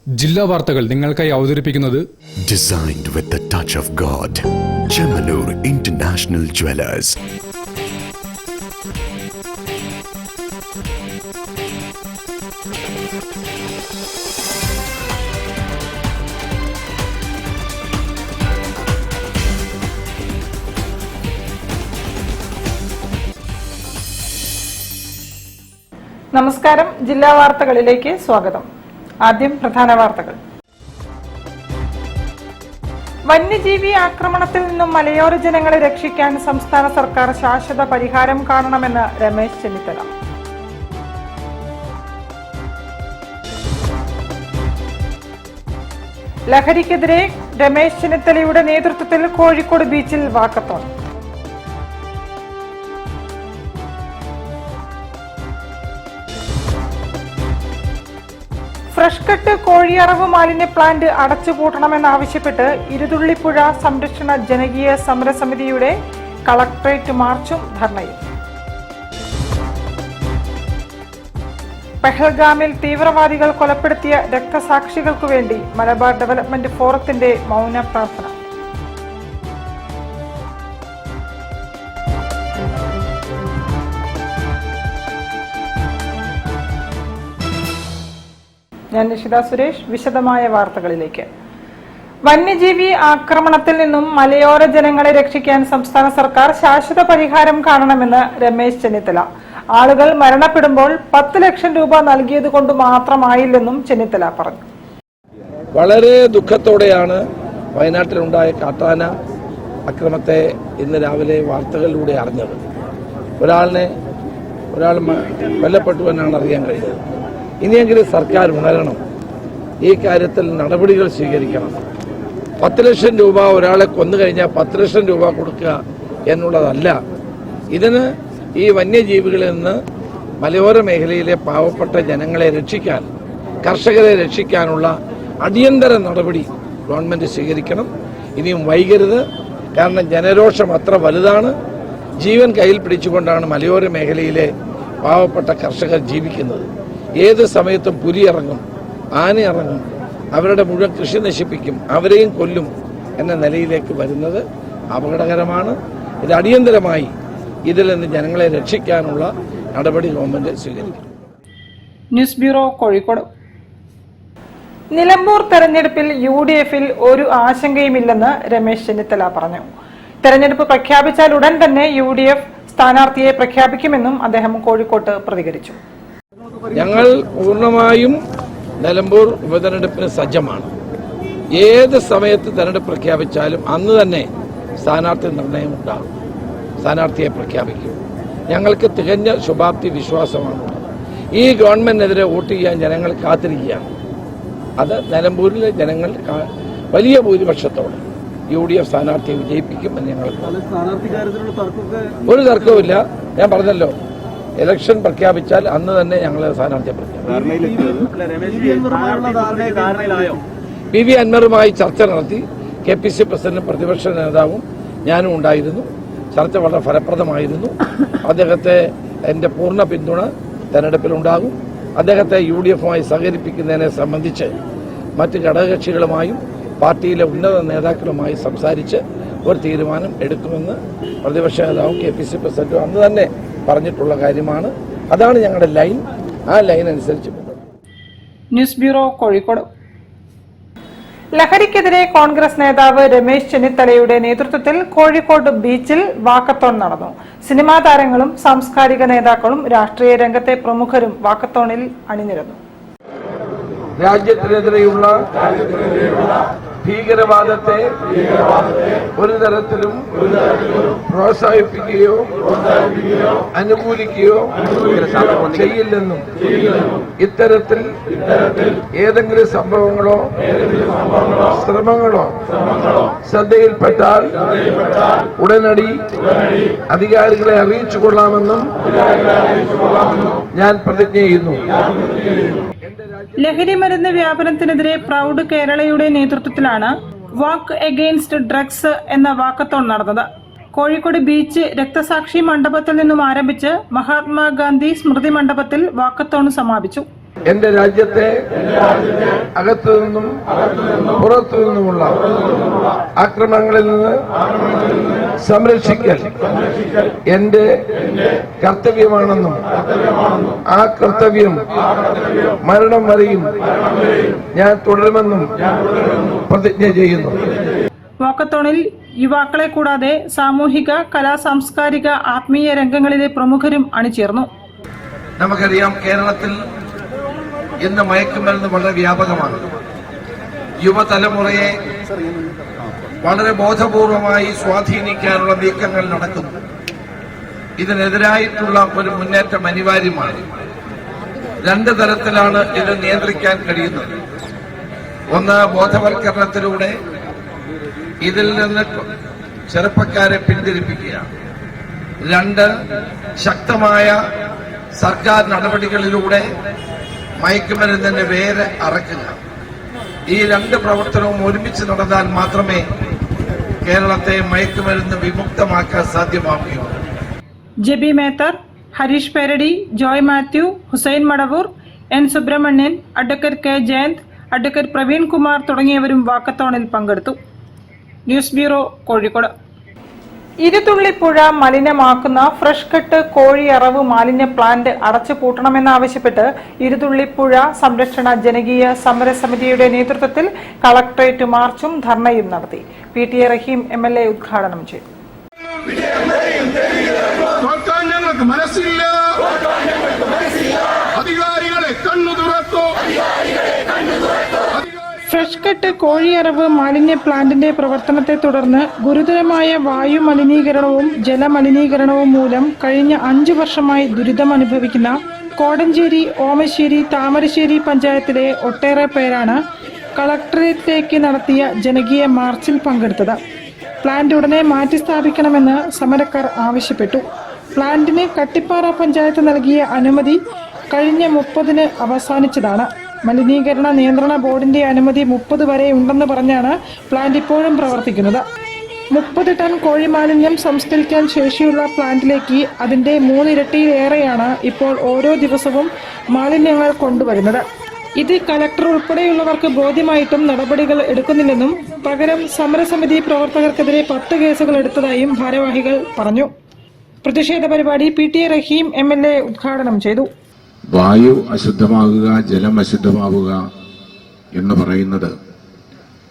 ജില്ലാ വാർത്തകൾ നിങ്ങൾക്കായി അവതരിപ്പിക്കുന്നത് Designed with the touch of God. Chemanur International Jewelers. നമസ്കാരം. ജില്ലാ വാർത്തകളിലേക്ക് സ്വാഗതം. ആദ്യം പ്രധാന വാർത്തകൾ. വന്യജീവി ആക്രമണത്തിൽ നിന്നും മലയോര ജനങ്ങളെ രക്ഷിക്കാൻ സംസ്ഥാന സർക്കാർ ശാശ്വത പരിഹാരം കാണണമെന്ന് രമേശ് ചെന്നിത്തല. ലഹരിക്കെതിരെ രമേശ് ചെന്നിത്തലയുടെ നേതൃത്വത്തിൽ കോഴിക്കോട് ബീച്ചിൽ വാക്കത്തോൺ. ഫ്രഷ് കട്ട് കോഴിയറവ് മാലിന്യ പ്ലാന്റ് അടച്ചുപൂട്ടണമെന്നാവശ്യപ്പെട്ട് ഇരുതുള്ളിപ്പുഴ സംരക്ഷണ ജനകീയ സമരസമിതിയുടെ കളക്ടറേറ്റ് മാർച്ചും ധർണയും. പെഹൽഗാമിൽ തീവ്രവാദികൾ കൊലപ്പെടുത്തിയ രക്തസാക്ഷികൾക്കു വേണ്ടി മലബാർ ഡെവലപ്മെന്റ് ഫോറത്തിന്റെ മൗന പ്രാർത്ഥന. ഞാൻ നിഷിത സുരേഷ്. വിശദമായ വാർത്തകളിലേക്ക്. വന്യജീവി ആക്രമണത്തിൽ നിന്നും മലയോര ജനങ്ങളെ രക്ഷിക്കാൻ സംസ്ഥാന സർക്കാർ ശാശ്വത പരിഹാരം കാണണമെന്ന് രമേശ് ചെന്നിത്തല. ആളുകൾ മരണപ്പെടുമ്പോൾ 10 ലക്ഷം രൂപ നൽകിയത് കൊണ്ട് മാത്രമായില്ലെന്നും ചെന്നിത്തല പറഞ്ഞു. വളരെ ദുഃഖത്തോടെയാണ് വയനാട്ടിലുണ്ടായ കാട്ടാന അക്രമത്തെ ഇന്ന് രാവിലെ വാർത്തകളിലൂടെ അറിഞ്ഞത്. ഒരാൾ കൊല്ലപ്പെട്ടു എന്നാണ് അറിയാൻ കഴിഞ്ഞത്. ഇനിയെങ്കിലും സർക്കാർ ഉണരണം, ഈ കാര്യത്തിൽ നടപടികൾ സ്വീകരിക്കണം. 10 ലക്ഷം രൂപ ഒരാളെ കൊന്നു കഴിഞ്ഞാൽ 10 ലക്ഷം രൂപ കൊടുക്കുക എന്നുള്ളതല്ല. ഇതിന് ഈ വന്യജീവികളിൽ നിന്ന് മലയോര മേഖലയിലെ പാവപ്പെട്ട ജനങ്ങളെ രക്ഷിക്കാൻ, കർഷകരെ രക്ഷിക്കാനുള്ള അടിയന്തര നടപടി ഗവൺമെന്റ് സ്വീകരിക്കണം. ഇനിയും വൈകരുത്. കാരണം ജനരോഷം അത്ര വലുതാണ്. ജീവൻ കയ്യിൽ പിടിച്ചുകൊണ്ടാണ് മലയോര മേഖലയിലെ പാവപ്പെട്ട കർഷകർ ജീവിക്കുന്നത്. ഏത് സമയത്തും പുലി ഇറങ്ങും, ആന ഇറങ്ങും, അവരുടെ മുഴുവൻ കൃഷി നശിപ്പിക്കും, അവരെയും കൊല്ലും എന്ന നിലയിലേക്ക് വരുന്നത് അപകടകരമാണ്. ഇത് അടിയന്തരമായി ഇതിൽ നിന്ന് ജനങ്ങളെ രക്ഷിക്കാനുള്ള നടപടി ഗവൺമെന്റ് സ്വീകരിക്കും. News bureau, Kozhikode. നിലമ്പൂർ തെരഞ്ഞെടുപ്പിൽ UDF-ൽ ഒരു ആശങ്കയുമില്ലെന്ന് രമേശ് ചെന്നിത്തല പറഞ്ഞു. തെരഞ്ഞെടുപ്പ് പ്രഖ്യാപിച്ചാൽ ഉടൻ തന്നെ UDF സ്ഥാനാർത്ഥിയെ പ്രഖ്യാപിക്കുമെന്നും അദ്ദേഹം കോഴിക്കോട്ട് പ്രതികരിച്ചു. ഞങ്ങൾ പൂർണ്ണമായും നിലമ്പൂർ ഉപതെരഞ്ഞെടുപ്പിന് സജ്ജമാണ്. ഏത് സമയത്ത് തെരഞ്ഞെടുപ്പ് പ്രഖ്യാപിച്ചാലും അന്ന് തന്നെ സ്ഥാനാർത്ഥി നിർണയം ഉണ്ടാകും, സ്ഥാനാർത്ഥിയെ പ്രഖ്യാപിക്കും. ഞങ്ങൾക്ക് തികഞ്ഞ ശുഭാപ്തി വിശ്വാസമാണുള്ളത്. ഈ ഗവൺമെന്റിനെതിരെ വോട്ട് ചെയ്യാൻ ജനങ്ങൾ കാത്തിരിക്കുകയാണ്. അത് നിലമ്പൂരിലെ ജനങ്ങൾ വലിയ ഭൂരിപക്ഷത്തോടെ UDF സ്ഥാനാർത്ഥിയെ വിജയിപ്പിക്കും എന്ന് ഞങ്ങൾ. ഒരു തർക്കവുമില്ല. ഞാൻ പറഞ്ഞല്ലോ, ഇലക്ഷൻ പ്രഖ്യാപിച്ചാൽ അന്ന് തന്നെ ഞങ്ങൾ സ്ഥാനാർത്ഥിയെ പ്രഖ്യാപിക്കും. PV അൻവറുമായി ചർച്ച നടത്തി. KPC പ്രസിഡന്റും പ്രതിപക്ഷ നേതാവും ഞാനും ഉണ്ടായിരുന്നു. ചർച്ച വളരെ ഫലപ്രദമായിരുന്നു. അദ്ദേഹത്തെ എൻ്റെ പൂർണ്ണ പിന്തുണ തെരഞ്ഞെടുപ്പിലുണ്ടാകും. അദ്ദേഹത്തെ UDF-മായി സഹകരിപ്പിക്കുന്നതിനെ സംബന്ധിച്ച് മറ്റ് ഘടകകക്ഷികളുമായും പാർട്ടിയിലെ ഉന്നത നേതാക്കളുമായി സംസാരിച്ച് ഒരു തീരുമാനം എടുക്കുമെന്ന് പ്രതിപക്ഷ നേതാവും KPC പ്രസിഡന്റും അന്ന് തന്നെ പറഞ്ഞിട്ടുള്ള കാര്യമാണ്. അതാണ് ഞങ്ങളുടെ ലൈൻ. ആ ലൈൻ അനുസരിച്ച് ന്യൂസ് ബ്യൂറോ, കോഴിക്കോട്. ലഹരിക്കെതിരെ കോൺഗ്രസ് നേതാവ് രമേശ് ചെന്നിത്തലയുടെ നേതൃത്വത്തിൽ കോഴിക്കോട് ബീച്ചിൽ വാക്കത്തോൺ നടന്നു. സിനിമാ താരങ്ങളും സാംസ്കാരിക നേതാക്കളും രാഷ്ട്രീയ രംഗത്തെ പ്രമുഖരും വാക്കത്തോണിൽ അണിനിരന്നു. രാജ്യത്തിനെതിരെയുള്ള ഭീകരവാദത്തെ ഒരു തരത്തിലും പ്രോത്സാഹിപ്പിക്കുകയോ അനുകൂലിക്കുകയോ ചെയ്യില്ലെന്നും ഇത്തരത്തിൽ ഏതെങ്കിലും സംഭവങ്ങളോ ശ്രമങ്ങളോ ശ്രദ്ധയിൽപ്പെട്ടാൽ ഉടനടി അധികാരികളെ അറിയിച്ചു കൊള്ളാമെന്നും ഞാൻ പ്രതിജ്ഞ ചെയ്യുന്നു. ലഹരിമരുന്ന് വ്യാപനത്തിനെതിരെ പ്രൗഡ് കേരളയുടെ നേതൃത്വത്തിലാണ് വാക്ക് എഗെയിൻസ്റ്റ് ഡ്രഗ്സ് എന്ന വാക്കത്തോൺ നടന്നത്. കോഴിക്കോട് ബീച്ച് രക്തസാക്ഷി മണ്ഡപത്തിൽ നിന്നും ആരംഭിച്ച് മഹാത്മാഗാന്ധി സ്മൃതി മണ്ഡപത്തിൽ വാക്കത്തോൺ സമാപിച്ചു. എന്റെ രാജ്യത്തെ അകത്തു നിന്നും പുറത്തു നിന്നുമുള്ള ആക്രമണങ്ങളിൽ നിന്ന് സംരക്ഷിക്കൽ എന്റെ കർത്തവ്യമാണെന്നും ആ കർത്തവ്യം മരണം വരെയും ഞാൻ തുടരുമെന്നും പ്രതിജ്ഞ ചെയ്യുന്നു. വാക്കത്തോണിൽ യുവാക്കളെ കൂടാതെ സാമൂഹിക, കലാ, സാംസ്കാരിക, ആത്മീയ രംഗങ്ങളിലെ പ്രമുഖരും അണിചേർന്നു. നമുക്കറിയാം, കേരളത്തിൽ ഇന്ന് മയക്കുമരുന്ന് വളരെ വ്യാപകമാണ്. യുവതലമുറയെ വളരെ ബോധപൂർവമായി സ്വാധീനിക്കാനുള്ള നീക്കങ്ങൾ നടക്കുന്നു. ഇതിനെതിരായിട്ടുള്ള ഒരു മുന്നേറ്റം അനിവാര്യമാണ്. രണ്ട് തരത്തിലാണ് ഇത് നിയന്ത്രിക്കാൻ കഴിയുന്നത്. ഒന്ന്, ബോധവൽക്കരണത്തിലൂടെ ഇതിൽ നിന്ന് ചെറുപ്പക്കാരെ പിന്തിരിപ്പിക്കുക. രണ്ട്, ശക്തമായ സർക്കാർ നടപടികളിലൂടെ മയക്കുമരുന്നിന്റെ വേര് അറക്കുക. ഈ രണ്ട് പ്രവർത്തനവും ഒരുമിച്ച് നടന്നാൽ മാത്രമേ കേരളത്തെ മയക്കുമരുന്ന് വിമുക്തമാക്കാൻ സാധ്യമാവുകയുള്ളൂ. Jebi Mather, Harish Peradi, Joy Mathew, Hussain Madavoor, N Subramanian, advocate K Jayanth, advocate Praveen Kumar തുടങ്ങിയവരും വാക്കത്തോണിൽ പങ്കെടുത്തു. News bureau, Kozhikode. ഇരുതുള്ളിപ്പുഴ മലിനമാക്കുന്ന ഫ്രഷ് കട്ട് കോഴിയറവ് മാലിന്യ പ്ലാന്റ് അടച്ചുപൂട്ടണമെന്നാവശ്യപ്പെട്ട് ഇരുതുള്ളിപ്പുഴ സംരക്ഷണ ജനകീയ സമരസമിതിയുടെ നേതൃത്വത്തിൽ കളക്ടറേറ്റ് മാർച്ചും ധർണയും നടത്തി. PTA റഹീം MLA ഉദ്ഘാടനം ചെയ്തു. ഫ്രഷ് കട്ട് കോഴിയറവ് മാലിന്യ പ്ലാന്റിന്റെ പ്രവർത്തനത്തെ തുടർന്ന് ഗുരുതരമായ വായു മലിനീകരണവും ജലമലിനീകരണവും മൂലം കഴിഞ്ഞ 5 വർഷമായി ദുരിതമനുഭവിക്കുന്ന കോടഞ്ചേരി, ഓമശ്ശേരി, താമരശ്ശേരി പഞ്ചായത്തിലെ ഒട്ടേറെ പേരാണ് കളക്ടറേറ്റിലേക്ക് നടത്തിയ ജനകീയ മാർച്ചിൽ പങ്കെടുത്തത്. പ്ലാന്റ് ഉടനെ മാറ്റിസ്ഥാപിക്കണമെന്ന് സമരക്കാർ ആവശ്യപ്പെട്ടു. പ്ലാന്റിന് കട്ടിപ്പാറ പഞ്ചായത്ത് നൽകിയ അനുമതി കഴിഞ്ഞ 30-ന് അവസാനിച്ചതാണ്. മലിനീകരണ നിയന്ത്രണ ബോർഡിന്റെ അനുമതി 30 വരെ ഉണ്ടെന്ന് പറഞ്ഞാണ് പ്ലാന്റ് ഇപ്പോഴും പ്രവർത്തിക്കുന്നത്. 30 ടൺ കോഴിമാലിന്യം സംസ്കരിക്കാൻ ശേഷിയുള്ള പ്ലാന്റിലേക്ക് അതിന്റെ 3 ഇരട്ടിയിലേറെയാണ് ഇപ്പോൾ ഓരോ ദിവസവും മാലിന്യങ്ങൾ കൊണ്ടുവരുന്നത്. ഇത് കളക്ടർ ഉൾപ്പെടെയുള്ളവർക്ക് ബോധ്യമായിട്ടും നടപടികൾ എടുക്കുന്നില്ലെന്നും പകരം സമരസമിതി പ്രവർത്തകർക്കെതിരെ 10 കേസുകൾ എടുത്തതായും ഭാരവാഹികൾ പറഞ്ഞു. പ്രതിഷേധ പരിപാടി PTA റഹീം MLA ഉദ്ഘാടനം ചെയ്തു. വായു അശുദ്ധമാകുക, ജലം അശുദ്ധമാവുക എന്ന് പറയുന്നത്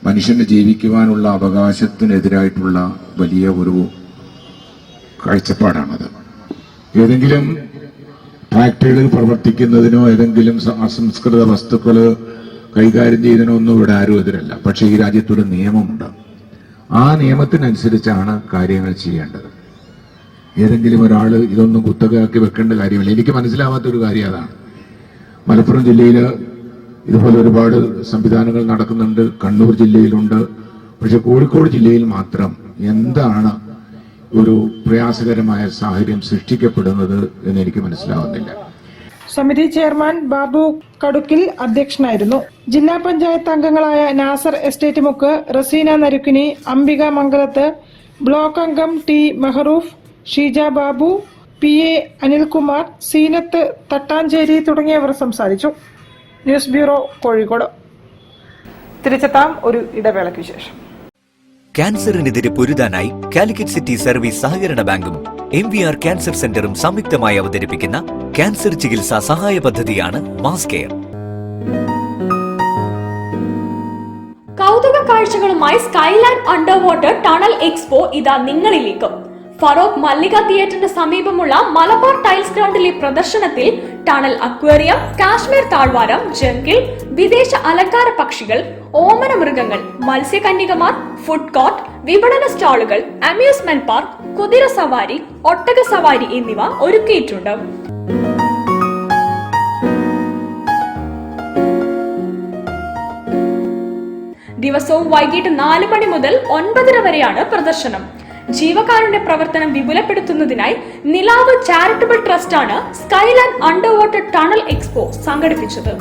മനുഷ്യന് ജീവിക്കുവാനുള്ള അവകാശത്തിനെതിരായിട്ടുള്ള വലിയ ഒരു കാഴ്ചപ്പാടാണത്. ഏതെങ്കിലും ഫാക്ടറികളിൽ പ്രവർത്തിക്കുന്നതിനോ ഏതെങ്കിലും അസംസ്കൃത വസ്തുക്കൾ കൈകാര്യം ചെയ്യുന്നതിനോ ഒന്നും ഇവിടെ ആരും എതിരല്ല. പക്ഷേ ഈ രാജ്യത്തൊരു നിയമമുണ്ട്. ആ നിയമത്തിനനുസരിച്ചാണ് കാര്യങ്ങൾ ചെയ്യേണ്ടത്. ഏതെങ്കിലും ഒരാൾ ഇതൊന്നും കുത്തകയാക്കി വെക്കേണ്ട കാര്യമില്ല. എനിക്ക് മനസ്സിലാവാത്തൊരു കാര്യം അതാണ്. മലപ്പുറം ജില്ലയിൽ ഇതുപോലെ ഒരുപാട് സംവിധാനങ്ങൾ നടക്കുന്നുണ്ട്, കണ്ണൂർ ജില്ലയിലുണ്ട്. പക്ഷെ കോഴിക്കോട് ജില്ലയിൽ മാത്രം എന്താണ് ഒരു പ്രയാസകരമായ സാഹചര്യം സൃഷ്ടിക്കപ്പെടുന്നത് എന്ന് എനിക്ക് മനസ്സിലാവുന്നില്ല. സമിതി ചെയർമാൻ ബാബു കടുക്കിൽ അധ്യക്ഷനായിരുന്നു. ജില്ലാ പഞ്ചായത്ത് അംഗങ്ങളായ നാസർ എസ്റ്റേറ്റ് മുക്ക്, റസീന നരുക്കിനി, അംബിക മംഗലത്ത്, ബ്ലോക്ക് അംഗം T മെഹറൂഫ്, ഷീജ ബാബു, PA അനിൽകുമാർ, സീനത്ത് തട്ടാഞ്ചേരി തുടങ്ങിയവർ സംസാരിച്ചു. News bureau, Kozhikode. തിരിച്ചെത്താം ഒരു ഇടവേളയ്ക്ക് ശേഷം. ക്യാൻസറിനെതിരെ പൊരുതാനായി കാലിക്കറ്റ് സിറ്റി സർവീസ് സഹകരണ ബാങ്കും MVR ക്യാൻസർ സെന്ററും സംയുക്തമായി അവതരിപ്പിക്കുന്ന ക്യാൻസർ ചികിത്സാ സഹായ പദ്ധതിയാണ് മാസ് കെയർ. കൗതുക കാഴ്ചകളുമായി Skyland under water tunnel expo ഇതാ നിങ്ങളിലേക്ക്. ഫറോക്ക് മല്ലിക തിയേറ്ററിന് സമീപമുള്ള മലബാർ ടൈൽസ് ഗ്രൗണ്ടിലെ പ്രദർശനത്തിൽ ടണൽ അക്വേറിയം, കാശ്മീർ താഴ്വാരം, ജംഗിൾ, വിദേശ അലങ്കാര പക്ഷികൾ, ഓമന മൃഗങ്ങൾ, മത്സ്യകന്യകമാർ, ഫുഡ് കോർട്ട്, വിപണന സ്റ്റാളുകൾ, അമ്യൂസ്മെന്റ് പാർക്ക്, കുതിര സവാരി, ഒട്ടക സവാരി എന്നിവ ഒരുക്കിയിട്ടുണ്ട്. ദിവസവും വൈകിട്ട് 4 മണി മുതൽ 9:30 വരെയാണ് പ്രദർശനം. ജീവകാരുണ്യ പ്രവർത്തനം വിപുലപ്പെടുത്തുന്നതിനായി നിലാവ് ചാരിറ്റബിൾ ട്രസ്റ്റ് ആണ് Skyland under water tunnel expo സംഘടിപ്പിച്ചത്.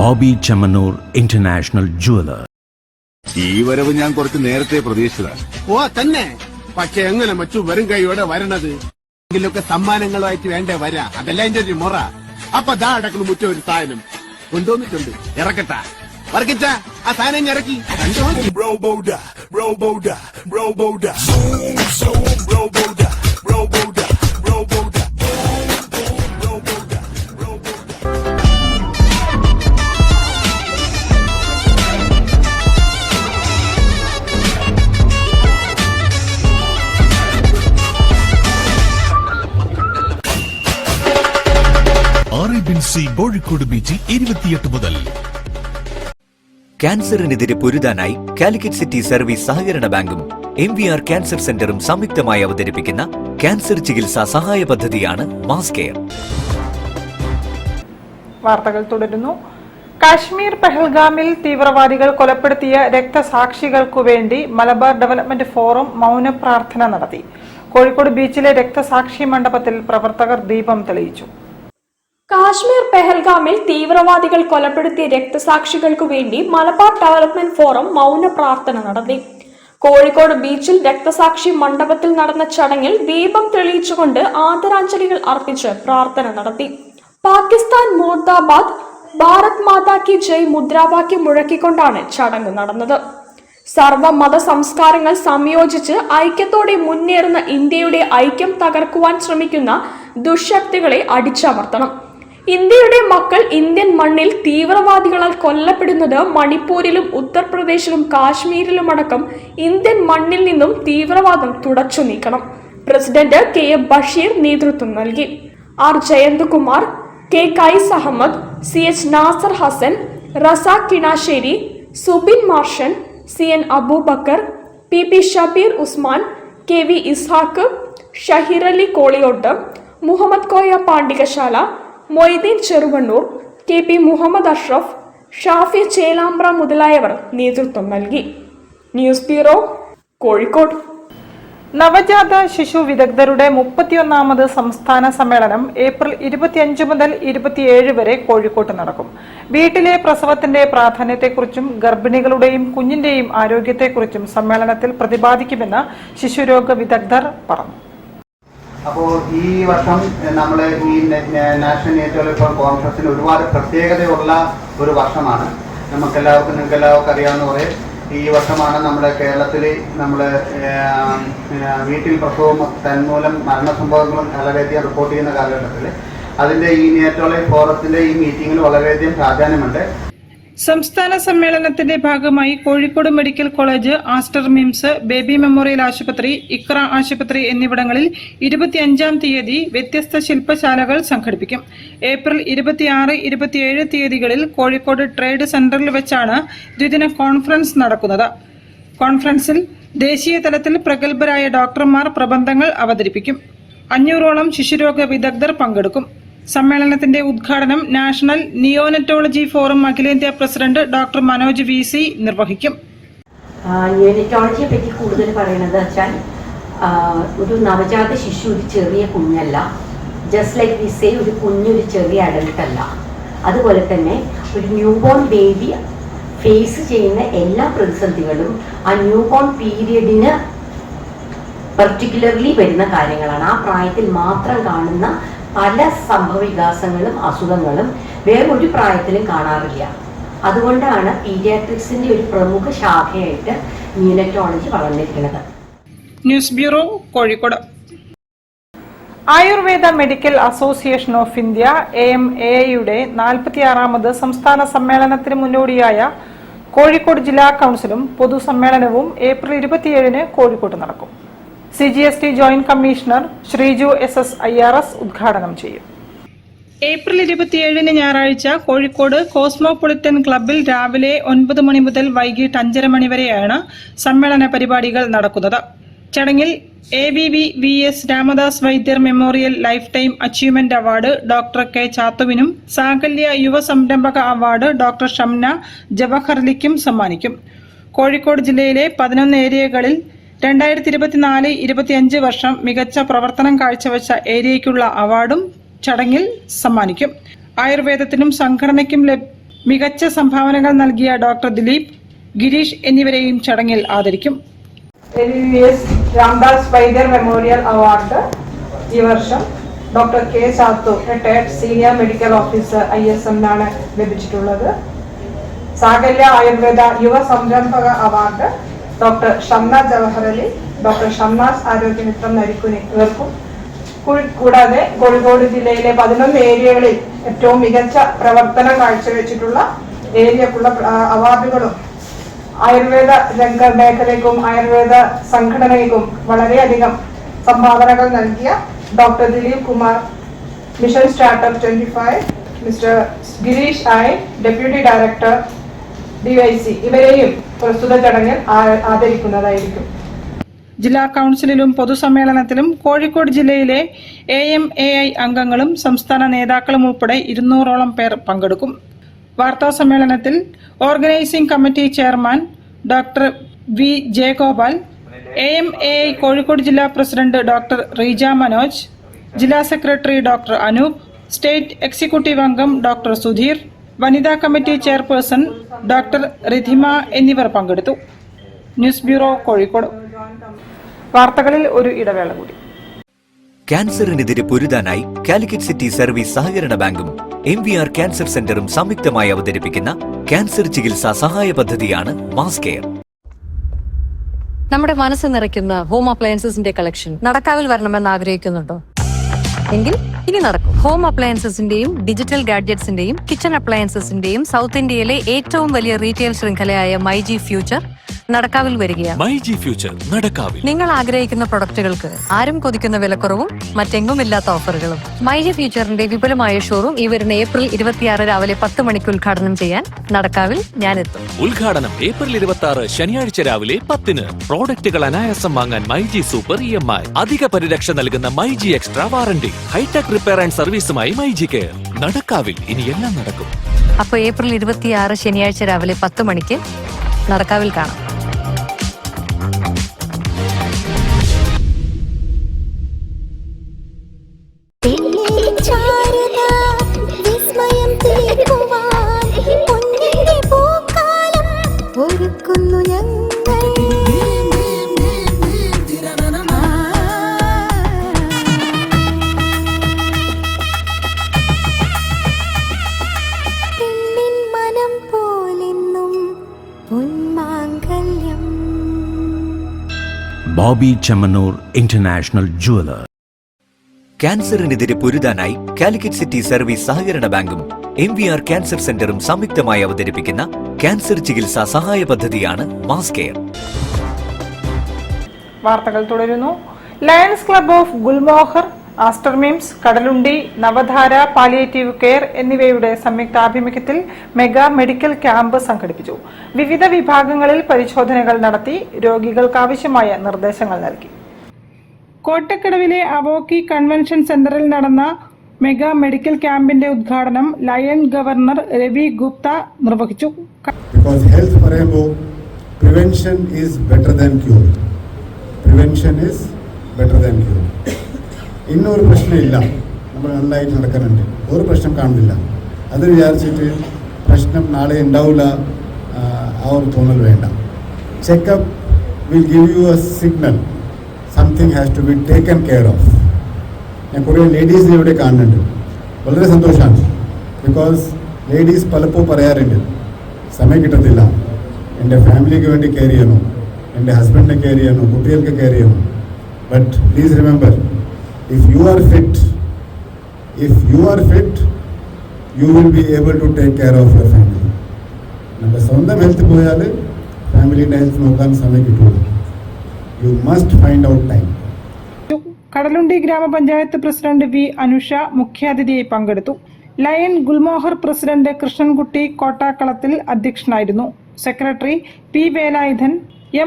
Boby Chemmanur international jeweller. ഈ വരവ് ഞാൻ കുറച്ച് നേരത്തെ പ്രതീക്ഷിച്ചതാണ്. ഓ തന്നെ, പക്ഷെ എങ്ങനെ മച്ചു വരും കൈയോടെ വരണത്? എങ്കിലൊക്കെ സമ്മാനങ്ങളുമായിട്ട് വേണ്ടേ വരാ, അതല്ല എന്റെ ഒരു മുറ. അപ്പൊ ദാ അടക്കുന്നു മുറ്റ ഒരു സാധനം കൊണ്ടുവന്നിട്ടുണ്ട്, ഇറക്കട്ട വർക്കിച്ച ആ സാധനം ഇറക്കി. കോഴിക്കോട് ബീച്ചിൽ 28 മുതൽ. ക്യാൻസറിനെതിരെ പൊരുതാനായി കാലിക്കറ്റ് സിറ്റി സർവീസ് സഹകരണ ബാങ്കും MVR ക്യാൻസർ സെന്ററും സംയുക്തമായി അവതരിപ്പിക്കുന്ന ക്യാൻസർ ചികിത്സാ സഹായ പദ്ധതിയാണ് മാസ് കെയർ. വാർത്തകൾ തുടരുന്നു. കാശ്മീർ പെഹൽഗാമിൽ തീവ്രവാദികൾ കൊലപ്പെടുത്തിയ രക്തസാക്ഷികൾക്കു വേണ്ടി മലബാർ ഡെവലപ്മെന്റ് ഫോറം മൗന പ്രാർത്ഥന നടത്തി. കോഴിക്കോട് ബീച്ചിലെ രക്തസാക്ഷി മണ്ഡപത്തിൽ പ്രവർത്തകർ ദീപം തെളിയിച്ചു. കാശ്മീർ പെഹൽഗാമിൽ തീവ്രവാദികൾ കൊലപ്പെടുത്തിയ രക്തസാക്ഷികൾക്കു വേണ്ടി മലബാർ ഡെവലപ്മെന്റ് ഫോറം മൗന പ്രാർത്ഥന നടത്തി. കോഴിക്കോട് ബീച്ചിൽ രക്തസാക്ഷി മണ്ഡപത്തിൽ നടന്ന ചടങ്ങിൽ ദീപം തെളിയിച്ചുകൊണ്ട് ആദരാഞ്ജലികൾ അർപ്പിച്ച് പ്രാർത്ഥന നടത്തി. പാകിസ്ഥാൻ മുർദാബാദ്, ഭാരത് മാതാ കി ജയ് മുദ്രാവാക്യം മുഴക്കിക്കൊണ്ടാണ് ചടങ്ങ് നടന്നത്. സർവ്വമത സംസ്കാരങ്ങൾ സംയോജിച്ച് ഐക്യത്തോടെ മുന്നേറുന്ന ഇന്ത്യയുടെ ഐക്യം തകർക്കുവാൻ ശ്രമിക്കുന്ന ദുഷ്ശക്തികളെ അടിച്ചമർത്തണം. ഇന്ത്യയുടെ മക്കൾ ഇന്ത്യൻ മണ്ണിൽ തീവ്രവാദികളാൽ കൊല്ലപ്പെടുന്നത് മണിപ്പൂരിലും ഉത്തർപ്രദേശിലും കാശ്മീരിലുമടക്കം ഇന്ത്യൻ മണ്ണിൽ നിന്നും തീവ്രവാദം തുടച്ചു നീക്കണം. പ്രസിഡന്റ് KM ബഷീർ നേതൃത്വം നൽകി. R ജയന്ത്കുമാർ, K കൈസ് Ahmed, CH Nasar Hasan, Razak Kinassery, Subin മാർഷൻ, CN Abubakar, PP Shabeer Usman, KV Ishaq, Shaheer Ali Koliyot, Muhammad Koya Pandikashala, Moideen Cheruvannur, KP Muhammad Ashraf, Shafi Chelembra മുതലായവർ നേതൃത്വം നൽകി. News bureau, Kozhikode. നവജാത ശിശു വിദഗ്ധരുടെ 31ാമത് സംസ്ഥാന സമ്മേളനം ഏപ്രിൽ 25 മുതൽ 27 വരെ കോഴിക്കോട്ട് നടക്കും. വീട്ടിലെ പ്രസവത്തിന്റെ പ്രാധാന്യത്തെക്കുറിച്ചും ഗർഭിണികളുടെയും കുഞ്ഞിന്റെയും ആരോഗ്യത്തെക്കുറിച്ചും സമ്മേളനത്തിൽ പ്രതിപാദിക്കുമെന്ന് ശിശുരോഗ വിദഗ്ധർ പറഞ്ഞു. അപ്പോൾ ഈ വർഷം നമ്മൾ ഈ നാഷണൽ നേച്ചറൽ കോൺഫറൻസിന് ഒരുപാട് പ്രത്യേകതയുള്ള ഒരു വർഷമാണ്. നിങ്ങൾക്ക് എല്ലാവർക്കും അറിയാവുന്ന പോലെ ഈ വർഷമാണ് നമ്മുടെ കേരളത്തിൽ നമ്മൾ വീട്ടിൽ പ്രസവവും തന്മൂലം മരണസംഭവങ്ങളും വളരെയധികം റിപ്പോർട്ട് ചെയ്യുന്ന കാലഘട്ടത്തിൽ അതിൻ്റെ ഈ നേച്ചറൽ ഫോറത്തിന്റെ ഈ മീറ്റിങ്ങിൽ വളരെയധികം പ്രാധാന്യമുണ്ട്. സംസ്ഥാന സമ്മേളനത്തിന്റെ ഭാഗമായി Kozhikode medical college, Aster MIMS, baby memorial ആശുപത്രി, ഇക്ര ആശുപത്രി എന്നിവിടങ്ങളിൽ 25-ാം തീയതി വ്യത്യസ്ത ശില്പശാലകൾ സംഘടിപ്പിക്കും. ഏപ്രിൽ 26, 27 തീയതികളിൽ കോഴിക്കോട് ട്രേഡ് സെന്ററിൽ വെച്ചാണ് ദ്വിദിന കോൺഫറൻസ് നടക്കുന്നത്. കോൺഫറൻസിൽ ദേശീയ തലത്തിൽ പ്രഗത്ഭരായ ഡോക്ടർമാർ പ്രബന്ധങ്ങൾ അവതരിപ്പിക്കും. 500ഓളം ശിശുരോഗ വിദഗ്ധർ പങ്കെടുക്കും. സമ്മേളനത്തിന്റെ ഉദ്ഘാടനം നാഷണൽ നിയോനറ്റോളജി ഫോറം അഖിലേന്ത്യാ പ്രസിഡന്റ് ഡോക്ടർ മനോജ് VC നിർവഹിക്കും. നിയോനറ്റോളജിയെ പറ്റി കൂടുതൽ പറയുന്നത് വെച്ചാൽ ഒരു നവജാത ശിശു ഒരു ചെറിയ കുഞ്ഞല്ല. ജസ്റ്റ് ലൈക്ക് വി സേ ഒരു കുഞ്ഞൊരു ചെറിയ അഡൽട്ട് അല്ല. അതുപോലെ തന്നെ ഒരു ന്യൂബോൺ ബേബി ഫേസ് ചെയ്യുന്ന എല്ലാ പ്രതിസന്ധികളും ആ ന്യൂബോൺ പീരിയഡിന് പർട്ടിക്കുലർലി വരുന്ന കാര്യങ്ങളാണ്. ആ പ്രായത്തിൽ മാത്രം കാണുന്ന പല സംഭവവികാസങ്ങളും അസുഖങ്ങളും വേറൊരു പ്രായത്തിലും കാണാറില്ല. അതുകൊണ്ടാണ് പീഡിയാട്രിക്സിന്റെ ഒരു പ്രമുഖ ശാഖയായിട്ട് ന്യൂനറ്റോളജി വളർന്നിരിക്കുന്നത്. News bureau, Kozhikode. Ayurveda medical association of India AMAIയുടെ 46ാമത് സംസ്ഥാന സമ്മേളനത്തിന് മുന്നോടിയായ കോഴിക്കോട് ജില്ലാ കൌൺസിലും പൊതുസമ്മേളനവും ഏപ്രിൽ 27-ന് കോഴിക്കോട്ട് നടക്കും. CGST joint commissioner Sreeju SS IRS ഉദ്ഘാടനം ചെയ്യും. ഏപ്രിൽ 27-ന് ഞായറാഴ്ച കോഴിക്കോട് കോസ്മോപൊളിറ്റൻ ക്ലബ്ബിൽ രാവിലെ 9 മണി മുതൽ വൈകിട്ട് 5:30 മണി വരെയാണ് സമ്മേളന പരിപാടികൾ നടക്കുന്നത്. ചടങ്ങിൽ AVV VS Ramadas Vaidyar memorial life time achievement award doctor K ചാത്തുവിനും സാകല്യ യുവ സംരംഭക അവാർഡ് ഡോക്ടർ ഷംന ജവഹർലിക്കും സമ്മാനിക്കും. കോഴിക്കോട് ജില്ലയിലെ 11 ഏരിയകളിൽ 2024-25 വർഷം മികച്ച പ്രവർത്തനം കാഴ്ചവെച്ച ഏരിയയ്ക്കുള്ള അവാർഡും ചടങ്ങിൽ സമ്മാനിക്കും. ആയുർവേദത്തിനും സംഘടനയ്ക്കും മികച്ച സംഭാവനകൾ നൽകിയ ഡോക്ടർ ദിലീപ്, ഗിരീഷ് എന്നിവരെയും ചടങ്ങിൽ ആദരിക്കും. രാംദാസ് വൈദ്യർ മെമ്മോറിയൽ അവാർഡ് ഈ വർഷം doctor K Sathu, retired senior medical officer ISM ലഭിച്ചിട്ടുള്ളത്. സാകല്യ ആയുർവേദ യുവ സംരംഭക award doctor Shamna Jawahar Ali, doctor Shamnas ആരോഗ്യമിത്രം നരിക്കുനിവർക്കും, കൂടാതെ കോഴിക്കോട് ജില്ലയിലെ 11 ഏരിയകളിൽ ഏറ്റവും മികച്ച പ്രവർത്തനം കാഴ്ചവെച്ചിട്ടുള്ള ഏരിയക്കുള്ള അവാർഡുകളും ആയുർവേദ രംഗ മേഖലയ്ക്കും ആയുർവേദ സംഘടനയ്ക്കും വളരെയധികം സംഭാവനകൾ നൽകിയ doctor Dileep Kumar, mission startup 25, mister Girish deputy director DIC ഇവരെയും പ്രസ്തുത ചടങ്ങിൽ ആദരിക്കുന്നതായിരിക്കും. ജില്ലാ കൗൺസിലിലും പൊതുസമ്മേളനത്തിലും കോഴിക്കോട് ജില്ലയിലെ AMAI അംഗങ്ങളും സംസ്ഥാന നേതാക്കളും ഉൾപ്പെടെ 200ഓളം പേർ പങ്കെടുക്കും. വാർത്താ സമ്മേളനത്തിൽ organising committee chairman doctor V. Jayagopal, AMAI Kozhikode ജില്ലാ പ്രസിഡന്റ് ഡോക്ടർ റീജ മനോജ്, ജില്ലാ secretary doctor Anoop, state executive അംഗം ഡോക്ടർ സുധീർ, വനിതാ കമ്മിറ്റി ചെയർപേഴ്സൺ ഡോക്ടർ റിധിമ എന്നിവർ പങ്കെടുത്തു. News bureau, Kozhikode. വാർത്തകളിൽ ഒരു ഇടവേള കൂടി. ക്യാൻസറിനെതിരെ പൊരുതാനായി കാലിക്കറ്റ് സിറ്റി സർവീസ് സഹകരണ ബാങ്കും MVR ക്യാൻസർ സെന്ററും സംയുക്തമായി അവതരിപ്പിക്കുന്ന ക്യാൻസർ ചികിത്സാ സഹായ പദ്ധതിയാണ് മാസ് കെയർ. നമ്മുടെ മനസ്സ് നിറയ്ക്കുന്ന ഹോം അപ്ലയൻസസിന്റെ കളക്ഷൻ നടക്കാവിൽ വരണമെന്ന് ആഗ്രഹിക്കുന്നുണ്ടോ? എങ്കിൽ ഇനി നടക്കും. ഹോം അപ്ലയൻസസിന്റെയും ഡിജിറ്റൽ ഗാഡ്ജറ്റ്സിന്റെയും കിച്ചൺ അപ്ലയൻസസിന്റെയും സൗത്ത് ഇന്ത്യയിലെ ഏറ്റവും വലിയ റീറ്റെയിൽ ശൃംഖലയായ മൈജി ഫ്യൂച്ചർ നടക്കാവിൽ വരികയാണ്. മൈജി ഫ്യൂച്ചർ നടക്കാവിൽ. നിങ്ങൾ ആഗ്രഹിക്കുന്ന പ്രൊഡക്റ്റുകൾക്ക് ആരും കൊതിക്കുന്ന വിലക്കുറവും മറ്റെങ്ങുമില്ലാത്ത ഓഫറുകളും. മൈജി ഫ്യൂച്ചറിന്റെ വിപുലമായ ഷോറൂം ഈ വരുന്ന April 26 രാവിലെ 10 മണിക്ക് ഉദ്ഘാടനം ചെയ്യാൻ നടക്കാവിൽ ഞാനെത്തും. ഉദ്ഘാടനം April 26 ശനിയാഴ്ച രാവിലെ 10-ന്. പ്രോഡക്റ്റുകൾ അനായാസം വാങ്ങാൻ മൈജി സൂപ്പർ EMI, അധിക പരിരക്ഷ നൽകുന്ന myG extra warranty, hitech repair and സർവീസുമായി മൈജി കെയർ. നടക്കാവിൽ ഇനി എല്ലാം നടക്കും. അപ്പോൾ April 26 ശനിയാഴ്ച രാവിലെ 10 മണിക്ക് നടക്കാവിൽ കാണാം. Boby Chemmanur international jeweller. ക്യാൻസറിനെതിരെ പൊരുതാനായി കാലിക്കറ്റ് സിറ്റി സർവീസ് സഹകരണ ബാങ്കും MVR ക്യാൻസർ സെന്ററും സംയുക്തമായി അവതരിപ്പിക്കുന്ന ക്യാൻസർ ചികിത്സാ സഹായ പദ്ധതിയാണ് മാസ് കെയർ. വാർത്തകൾ തുടരുന്നു. Lions club of gulmohar, Aster MIMS, Kadalundi, Navadhara palliative care എന്നിവയുടെ സംയുക്താഭിമുഖ്യത്തിൽ മെഗാ മെഡിക്കൽ ക്യാമ്പ് സംഘടിപ്പിച്ചു. വിവിധ വിഭാഗങ്ങളിൽ പരിശോധനകൾ നടത്തി രോഗികൾക്കാവശ്യമായ നിർദ്ദേശങ്ങൾ നൽകി. കോട്ടക്കടവിലെ അവോക്കി കൺവെൻഷൻ സെന്ററിൽ നടന്ന മെഗാ മെഡിക്കൽ ക്യാമ്പിന്റെ ഉദ്ഘാടനം ലയൺ ഗവർണർ രവി ഗുപ്ത നിർവഹിച്ചു. ഇന്നൊരു പ്രശ്നമില്ല, നമ്മൾ നന്നായിട്ട് നടക്കുന്നുണ്ട്, ഒരു പ്രശ്നം കാണുന്നില്ല. അത് വിചാരിച്ചിട്ട് പ്രശ്നം നാളെ ഉണ്ടാവില്ല ആ ഒരു തോന്നൽ വേണ്ട. Checkup will give you a signal something has to be taken care of. ഞാൻ കുറേ ലേഡീസിനെ ഇവിടെ കാണുന്നുണ്ട്, വളരെ സന്തോഷമാണ്. ബിക്കോസ് ലേഡീസ് പലപ്പോൾ പറയാറുണ്ട് സമയം കിട്ടത്തില്ല, എൻ്റെ ഫാമിലിക്ക് വേണ്ടി കെയർ ചെയ്യണം, എൻ്റെ ഹസ്ബൻഡിനെ കെയർ ചെയ്യണം, കുട്ടികൾക്ക് കെയർ ചെയ്യണം. But please remember, if you are fit, you will be able to take care of your family. നമ്മുടെ സ്വന്തം ഹെൽത്ത് പോയാൽ ഫാമിലിയുടെ ഹെൽത്ത് നോക്കാൻ സമയം കിട്ടുള്ളൂ. You must find out time. Kadalundi ഗ്രാമപഞ്ചായത്ത് പ്രസിഡന്റ് V. അനുഷ മുഖ്യാതിഥിയായി പങ്കെടുത്തു. ലയൺ ഗുൽമോഹർ പ്രസിഡന്റ് കൃഷ്ണൻകുട്ടി കോട്ടാക്കളത്തിൽ അധ്യക്ഷനായിരുന്നു. Secretary P. Velayudhan,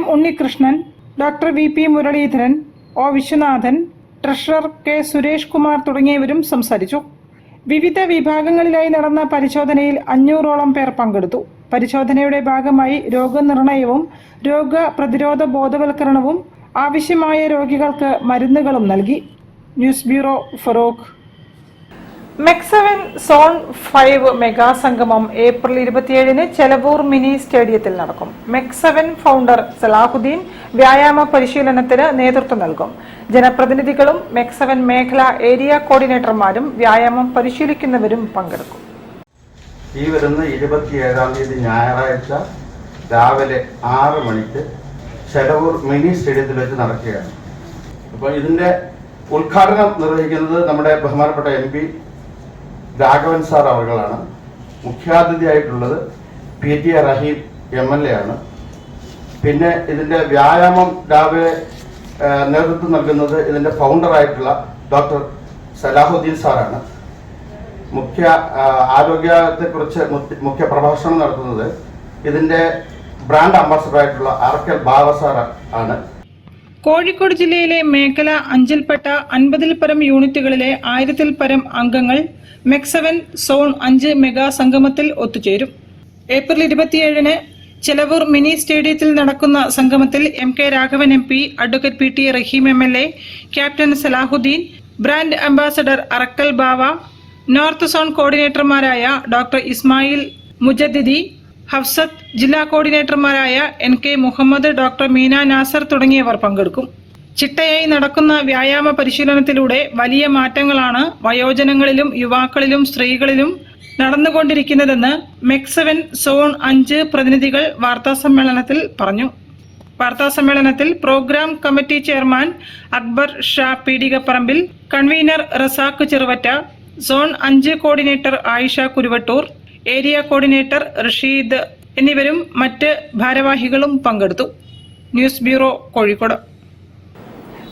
M. Unnikrishnan, doctor VP Muraleedharan, O. Viswanathan, treasurer K. Suresh Kumar തുടങ്ങിയവരും സംസാരിച്ചു. വിവിധ വിഭാഗങ്ങളിലായി നടന്ന പരിശോധനയിൽ 500ഓളം പേർ പങ്കെടുത്തു. പരിശോധനയുടെ ഭാഗമായി രോഗനിർണയവും രോഗപ്രതിരോധ ബോധവൽക്കരണവും ആവശ്യമായ രോഗികൾക്ക് മരുന്നുകളും നൽകി. News bureau, Feroke. മെക്സവൻ സോൺ 5 മെഗാ സംഗമം ഏപ്രിൽ 27 ചെലവൂർ മിനി സ്റ്റേഡിയത്തിൽ നടക്കും. മെക്സവൻ ഫൗണ്ടർ സലാഹുദ്ദീൻ വ്യായാമ പരിശീലനത്തിന് നേതൃത്വം നൽകും. ജനപ്രതിനിധികളും മെക്സവൻ മേഖല ഏരിയ കോർഡിനേറ്റർമാരും വ്യായാമം പരിശീലിക്കുന്നവരും പങ്കെടുക്കും. ഈ വരുന്ന 27-ാം തീയതി ഞായറാഴ്ച രാവിലെ 6 മണിക്ക് ചെലവൂർ മിനി സ്റ്റേഡിയത്തിൽ വെച്ച് നടക്കുകയാണ്. അപ്പോൾ ഇതിന്റെ ഉദ്ഘാടനം നിർവഹിക്കുന്നത് നമ്മുടെ ബഹുമാനപ്പെട്ട MP Raghavan sir അവർകളാണ്. മുഖ്യാതിഥിയായിട്ടുള്ളത് PT Raheem MLA ആണ്. പിന്നെ ഇതിന്റെ വ്യായാമം രാവിലെ നേതൃത്വം നൽകുന്നത് ഇതിന്റെ ഫൗണ്ടറായിട്ടുള്ള ഡോക്ടർ സലാഹുദ്ദീൻ സാറാണ്. ആരോഗ്യത്തെക്കുറിച്ച് മുഖ്യ പ്രഭാഷണം നടത്തുന്നത് ഇതിന്റെ ബ്രാൻഡ് അംബാസഡറായിട്ടുള്ള അറക്കൽ ബാവ സാർ ആണ്. കോഴിക്കോട് ജില്ലയിലെ മേഖല 5-ൽപ്പെട്ട 50-ൽ പരം യൂണിറ്റുകളിലെ 1000-ൽ പരം അംഗങ്ങൾ മെക്സവൻ സോൺ 5 മെഗാ സംഗമത്തിൽ ഒത്തുചേരും. ഏപ്രിൽ 27-ന് ചെലവൂർ മിനി സ്റ്റേഡിയത്തിൽ നടക്കുന്ന സംഗമത്തിൽ MK Raghavan MP, advocate PT Raheem MLA, captain Salahuddin, brand ambassador Arakkal Bava, north zone കോർഡിനേറ്റർമാരായ ഡോക്ടർ ഇസ്മായിൽ മുജദ്ദിദി, ഹഫ്സത്ത്, ജില്ലാ കോർഡിനേറ്റർമാരായ NK മുഹമ്മദ്, ഡോക്ടർ മീന നാസർ തുടങ്ങിയവർ പങ്കെടുക്കും. ചിട്ടയായി നടക്കുന്ന വ്യായാമ പരിശീലനത്തിലൂടെ വലിയ മാറ്റങ്ങളാണ് വയോജനങ്ങളിലും യുവാക്കളിലും സ്ത്രീകളിലും നടന്നുകൊണ്ടിരിക്കുന്നതെന്ന് മെക്സവൻ സോൺ 5 പ്രതിനിധികൾ വാർത്താസമ്മേളനത്തിൽ പറഞ്ഞു. വാർത്താസമ്മേളനത്തിൽ program committee chairman Akbar Shah പീടികപ്പറമ്പിൽ, convener Razak Cheruvatta, zone 5 coordinator Ayisha Kuruvattoor, area coordinator Rasheed എന്നിവരും മറ്റ് ഭാരവാഹികളും പങ്കെടുത്തു. News bureau, Kozhikode.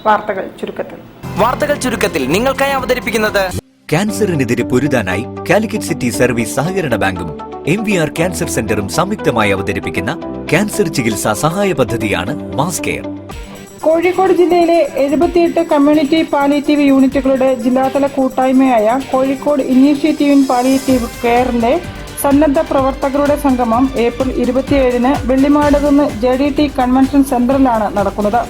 വാർത്തകൾ ചുരുക്കത്തിൽ നിങ്ങൾക്കായി അവതരിപ്പിക്കുന്നത് ക്യാൻസറിനെതിരെ പൊരുതാനായി കാലിക്കറ്റ് സിറ്റി സർവീസ് സഹകരണ ബാങ്കും MVR ക്യാൻസർ സെന്ററും സംയുക്തമായി അവതരിപ്പിക്കുന്ന ക്യാൻസർ ചികിത്സാ സഹായ പദ്ധതിയാണ് മാസ് കെയർ. കോഴിക്കോട് ജില്ലയിലെ 78 കമ്മ്യൂണിറ്റി പാലിയേറ്റീവ് യൂണിറ്റുകളുടെ ജില്ലാതല കൂട്ടായ്മയായ കോഴിക്കോട് ഇനീഷ്യേറ്റീവ് ഇൻ പാലിയേറ്റീവ് കെയറിന്റെ സന്നദ്ധ പ്രവർത്തകരുടെ സംഗമം ഏപ്രിൽ 27-ന് വെള്ളിമാടുകുന്ന് JDT കൺവെൻഷൻ സെന്ററിലാണ് നടക്കുന്നത്.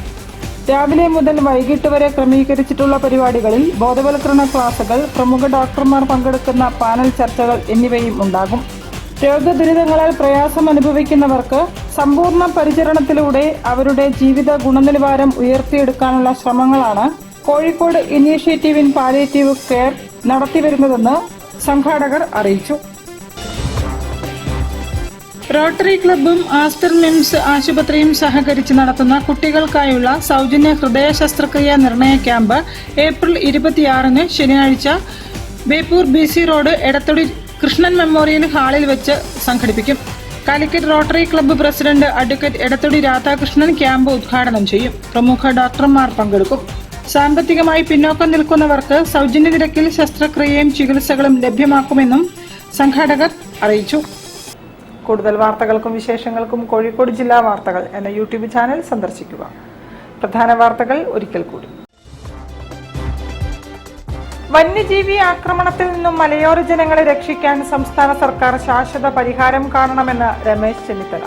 രാവിലെ മുതൽ വൈകിട്ട് വരെ ക്രമീകരിച്ചിട്ടുള്ള പരിപാടികളിൽ ബോധവൽക്കരണ ക്ലാസുകൾ, പ്രമുഖ ഡോക്ടർമാർ പങ്കെടുക്കുന്ന പാനൽ ചർച്ചകൾ എന്നിവയും ഉണ്ടാകും. രോഗദുരിതങ്ങളാൽ പ്രയാസം അനുഭവിക്കുന്നവർക്ക് സമ്പൂർണ്ണ പരിചരണത്തിലൂടെ അവരുടെ ജീവിത ഗുണനിലവാരം ഉയർത്തിയെടുക്കാനുള്ള ശ്രമങ്ങളാണ് Kozhikode initiative in palliative care നടത്തിവരുന്നതെന്ന് സംഘാടകർ അറിയിച്ചു. റോട്ടറി ക്ലബ്ബും ആസ്റ്റർ മിംസ് ആശുപത്രിയും സഹകരിച്ച് നടത്തുന്ന കുട്ടികൾക്കായുള്ള സൗജന്യ ഹൃദയ ശസ്ത്രക്രിയാ നിർണയ ക്യാമ്പ് ഏപ്രിൽ 26-ന് ശനിയാഴ്ച Beypore BC road Edathodi Krishnan memorial ഹാളിൽ വെച്ച് സംഘടിപ്പിക്കും. Calicut rotary club president advocate Edathodi Radhakrishnan camp ഉദ്ഘാടനം ചെയ്യും. പ്രമുഖ ഡോക്ടർമാർ പങ്കെടുക്കും. സാമ്പത്തികമായി പിന്നോക്കം നിൽക്കുന്നവർക്ക് സൗജന്യ നിരക്കിൽ ശസ്ത്രക്രിയയും ചികിത്സകളും ലഭ്യമാക്കുമെന്നും സംഘാടകർ അറിയിച്ചു. കൂടുതൽ വാർത്തകൾക്കും വിശേഷങ്ങൾക്കും കോഴിക്കോട് ജില്ലാ വാർത്തകൾ എന്ന YouTube ചാനൽ സന്ദർശിക്കുക. പ്രധാന വാർത്തകൾ ഒരിക്കൽ കൂടി. വന്യജീവി ആക്രമണത്തിൽ നിന്നും മലയോര ജനങ്ങളെ രക്ഷിക്കാൻ സംസ്ഥാന സർക്കാർ ശാശ്വത പരിഹാരം കാണണമെന്ന് രമേശ് ചെന്നിത്തല.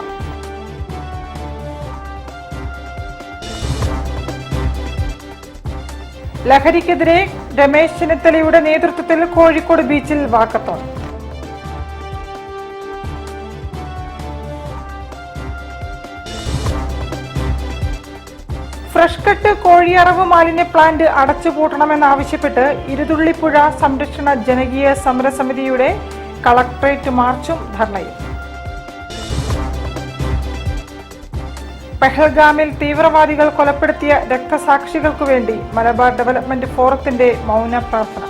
ലഹരിക്കെതിരെ രമേശ് ചെന്നിത്തലയുടെ നേതൃത്വത്തിൽ കോഴിക്കോട് ബീച്ചിൽ വാക്കത്തോൺ. ഫ്രഷ് കട്ട് കോഴിയറവ് മാലിന്യ പ്ലാന്റ് അടച്ചുപൂട്ടണമെന്നാവശ്യപ്പെട്ട് ഇരുതുള്ളിപ്പുഴ സംരക്ഷണ ജനകീയ സമരസമിതിയുടെ കളക്ടറേറ്റ് മാർച്ചും ധർണയും. പെഹൽഗാമിൽ തീവ്രവാദികൾ കൊലപ്പെടുത്തിയ രക്തസാക്ഷികൾക്കു വേണ്ടി മലബാർ ഡെവലപ്മെന്റ് ഫോറത്തിന്റെ മൗന പ്രാർത്ഥന.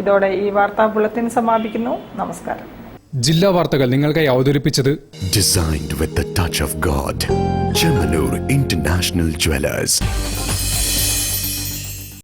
ഇതോടെ ഈ വാർത്താ ബുള്ളറ്റിൻ സമാപിക്കുന്നു. നമസ്കാരം. ജില്ലാ വാർത്തകൾ നിങ്ങൾക്കായി അവതരിപ്പിച്ചത് Designed with the touch of God. Chemanur International Jewelers.